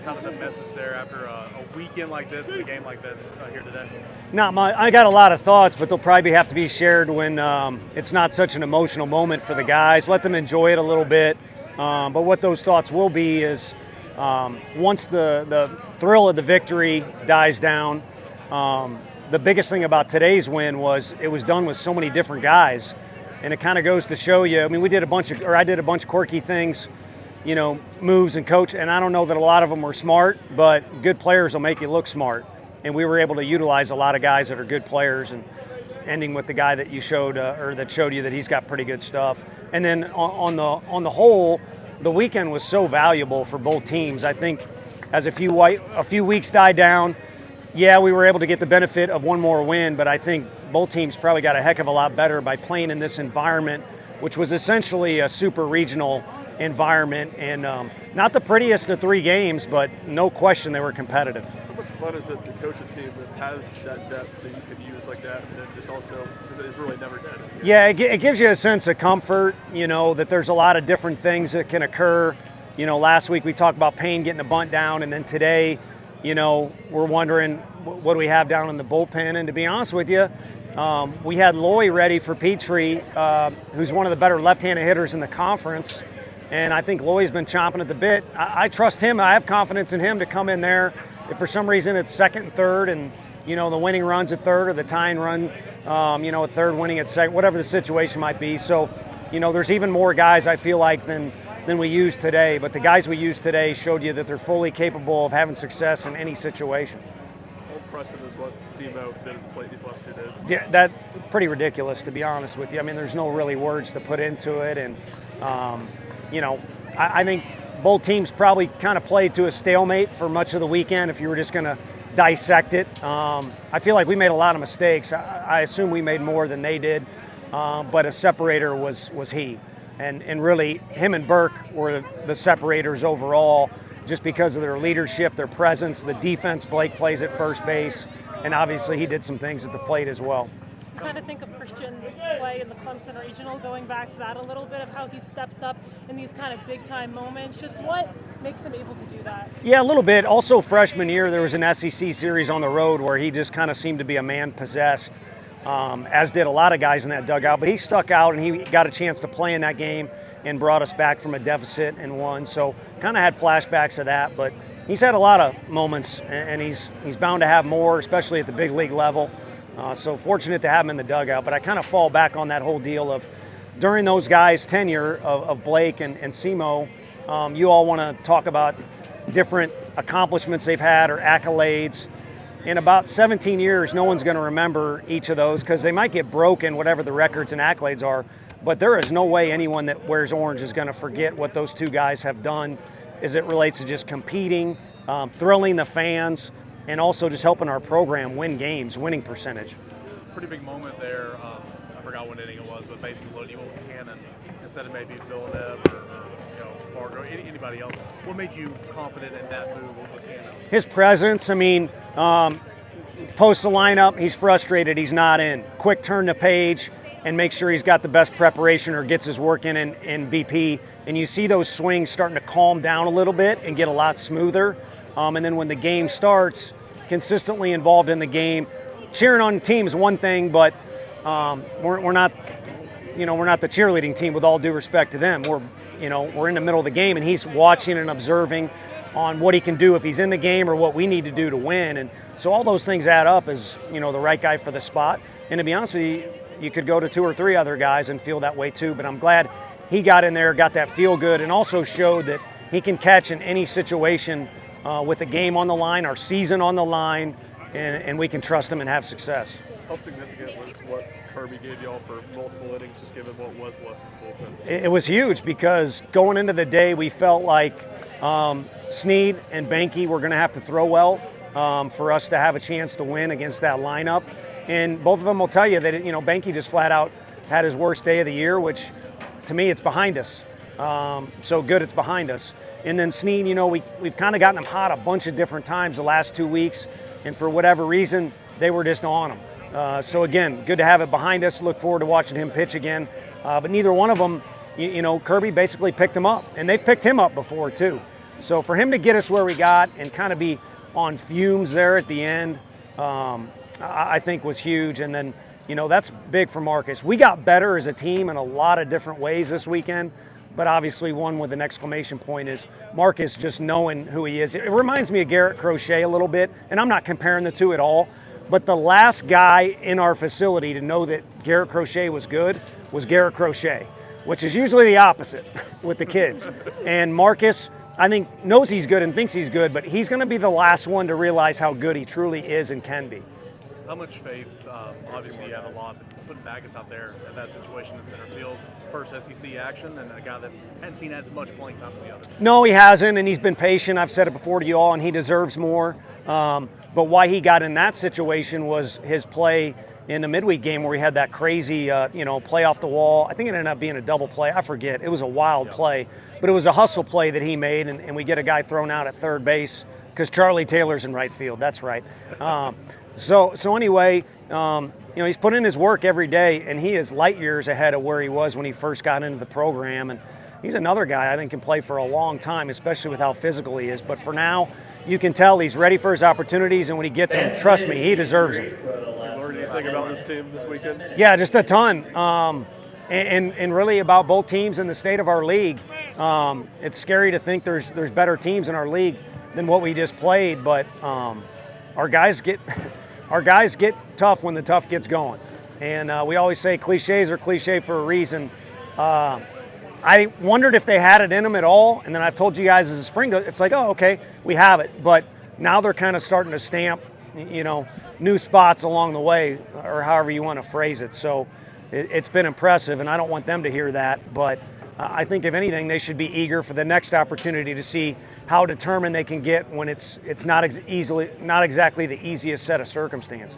kind of the message there after a weekend like this and a game like this here today? I got a lot of thoughts, but they'll probably have to be shared when it's not such an emotional moment for the guys. Let them enjoy it a little bit. But what those thoughts will be is once the thrill of the victory dies down, the biggest thing about today's win was it was done with so many different guys. And it kind of goes to show you, I mean, I did a bunch of quirky things, moves and coach, and I don't know that a lot of them were smart, but good players will make you look smart. And we were able to utilize a lot of guys that are good players, and ending with the guy that you showed, or that showed you that he's got pretty good stuff. And then on the whole, the weekend was so valuable for both teams. I think as a few weeks died down, yeah, we were able to get the benefit of one more win, but I think both teams probably got a heck of a lot better by playing in this environment, which was essentially a super regional environment, and not the prettiest of 3 games, but no question they were competitive. How much fun is it to coach a team that has that depth that you could use like that, and then just also, because it's really never dead? Yeah, it gives you a sense of comfort, that there's a lot of different things that can occur. Last week we talked about Payne getting a bunt down, and then today, we're wondering what do we have down in the bullpen. And to be honest with you, we had Loy ready for Petrie, who's one of the better left-handed hitters in the conference. And I think Loy's been chomping at the bit. I trust him. I have confidence in him to come in there. If for some reason it's second and third and, the winning run's at third, or the tying run, at third, winning at second, whatever the situation might be. So, there's even more guys I feel like than we used today. But the guys we used today showed you that they're fully capable of having success in any situation. How impressive is what Simo did at the plate these last 2 days? Yeah, that's pretty ridiculous, to be honest with you. I mean, there's no really words to put into it. And, I think both teams probably kind of played to a stalemate for much of the weekend if you were just going to dissect it. I feel like we made a lot of mistakes. I assume we made more than they did, but a separator was he. And really, him and Burke were the separators overall, just because of their leadership, their presence, the defense Blake plays at first base, and obviously he did some things at the plate as well. Kind of think of Christian's play in the Clemson Regional, going back to that a little bit, of how he steps up in these kind of big-time moments. Just what makes him able to do that? Yeah, a little bit. Also, freshman year, there was an SEC series on the road where he just kind of seemed to be a man possessed, as did a lot of guys in that dugout. But he stuck out, and he got a chance to play in that game and brought us back from a deficit and won. So kind of had flashbacks of that. But he's had a lot of moments, and he's bound to have more, especially at the big league level. So fortunate to have him in the dugout, but I kind of fall back on that whole deal of during those guys' tenure of Blake and Simo, you all want to talk about different accomplishments they've had or accolades. In about 17 years, no one's going to remember each of those because they might get broken, whatever the records and accolades are, but there is no way anyone that wears orange is going to forget what those 2 guys have done as it relates to just competing, thrilling the fans, and also just helping our program win games, winning percentage. Pretty big moment there. I forgot what inning it was, but basically loading you with cannon instead of maybe Villeneuve or Margo, anybody else. What made you confident in that move with Cannon? His presence. I mean, post the lineup, he's frustrated, he's not in. Quick turn the page and make sure he's got the best preparation or gets his work in BP. And you see those swings starting to calm down a little bit and get a lot smoother. And then when the game starts, consistently involved in the game. Cheering on the team is one thing, but we're not the cheerleading team, with all due respect to them. We're in the middle of the game, and he's watching and observing on what he can do if he's in the game or what we need to do to win. And so all those things add up as, the right guy for the spot. And to be honest with you, you could go to 2 or 3 other guys and feel that way too, but I'm glad he got in there, got that feel good, and also showed that he can catch in any situation with a game on the line, our season on the line, and we can trust him and have success. How significant was what Kirby gave y'all for multiple innings, just given what was left of the bullpen? It was huge because going into the day, we felt like Snead and Banky were going to have to throw well for us to have a chance to win against that lineup. And both of them will tell you that, Banky just flat out had his worst day of the year, which to me, it's behind us. So good it's behind us. And then Snead, we've kind of gotten him hot a bunch of different times the last 2 weeks, and for whatever reason, they were just on him. So again, good to have it behind us. Look forward to watching him pitch again. But neither one of them, Kirby basically picked him up, and they've picked him up before too. So for him to get us where we got and kind of be on fumes there at the end, I think was huge. And then, that's big for Marcus. We got better as a team in a lot of different ways this weekend, but obviously one with an exclamation point is Marcus just knowing who he is. It reminds me of Garrett Crochet a little bit, and I'm not comparing the two at all, but the last guy in our facility to know that Garrett Crochet was good was Garrett Crochet, which is usually the opposite with the kids. And Marcus, I think, knows he's good and thinks he's good, but he's going to be the last one to realize how good he truly is and can be. How much faith, obviously you have a lot, but putting Backus out there in that situation in center field, first SEC action, and a guy that hadn't seen as much playing time as the other? No, he hasn't, and he's been patient. I've said it before to you all, and he deserves more. But why he got in that situation was his play in the midweek game where we had that crazy, play off the wall. I think it ended up being a double play. I forget. It was a wild play, but it was a hustle play that he made, and we get a guy thrown out at third base because Charlie Taylor's in right field. That's right. So anyway, he's put in his work every day, and he is light years ahead of where he was when he first got into the program. And he's another guy I think can play for a long time, especially with how physical he is. But for now, you can tell he's ready for his opportunities, and when he gets them, trust me, he deserves them. What do you think about this team this weekend? Yeah, just a ton. And really about both teams in the state of our league. It's scary to think there's better teams in our league than what we just played, but our guys get tough when the tough gets going. And we always say cliches are cliche for a reason. I wondered if they had it in them at all, and then I've told you guys as the spring goes, it's like, oh, okay, we have it. But now they're kind of starting to stamp, new spots along the way, or however you want to phrase it. So it's been impressive, and I don't want them to hear that. But I think, if anything, they should be eager for the next opportunity to see how determined they can get when it's not exactly the easiest set of circumstances.